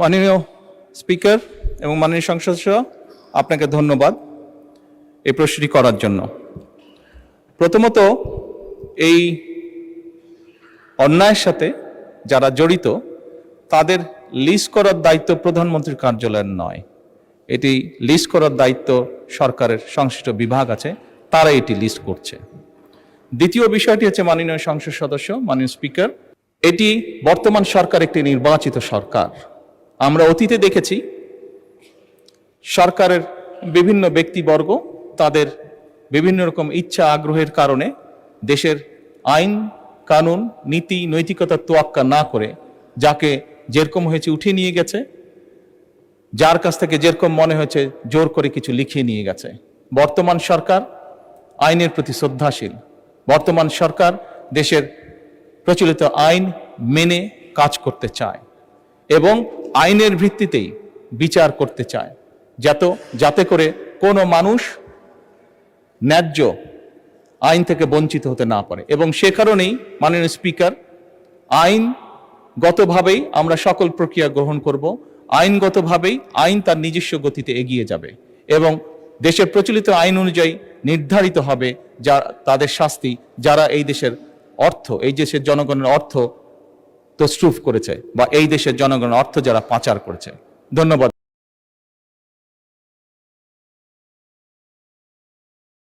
মাননীয় স্পিকার এবং মাননীয় সংসদ সদস্য, আপনাকে ধন্যবাদ এই প্রশ্নটি করার জন্য। প্রথমত, এই অন্যায়ের সাথে যারা জড়িত তাদের লিস্ট করার দায়িত্ব প্রধানমন্ত্রীর কার্যালয়ের নয়। এটি লিস্ট করার দায়িত্ব সরকারের সংশ্লিষ্ট বিভাগ আছে, তারা এটি লিস্ট করছে। দ্বিতীয় বিষয়টি হচ্ছে, মাননীয় সংসদ সদস্য, মাননীয় স্পিকার, এটি বর্তমান সরকার একটি নির্বাচিত সরকার। আমরা অতীতে দেখেছি সরকারের বিভিন্ন ব্যক্তিবর্গ তাদের বিভিন্ন রকম ইচ্ছা আগ্রহের কারণে দেশের আইন কানুন নীতি নৈতিকতার তোয়াক্কা না করে যাকে যেরকম হয়েছে উঠিয়ে নিয়ে গেছে, যার কাছ থেকে যেরকম মনে হয়েছে জোর করে কিছু লিখিয়ে নিয়ে গেছে। বর্তমান সরকার আইনের প্রতি শ্রদ্ধাশীল। বর্তমান সরকার দেশের প্রচলিত আইন মেনে কাজ করতে চায় এবং আইনের ভিত্তিতেই বিচার করতে চায়, যাতে করে কোনো মানুষ ন্যায্য আইন থেকে বঞ্চিত হতে না পারে। এবং সে কারণেই মাননীয় স্পিকার, আইনগতভাবেই আমরা সকল প্রক্রিয়া গ্রহণ করব। আইনগতভাবেই আইন তার নিজস্ব গতিতে এগিয়ে যাবে এবং দেশের প্রচলিত আইন অনুযায়ী নির্ধারিত হবে তাদের শাস্তি, যারা এই দেশের অর্থ, এই দেশের জনগণের অর্থ তছরুফ করেছে বা এই দেশের জনগণের অর্থ যারা পাচার করেছে। ধন্যবাদ।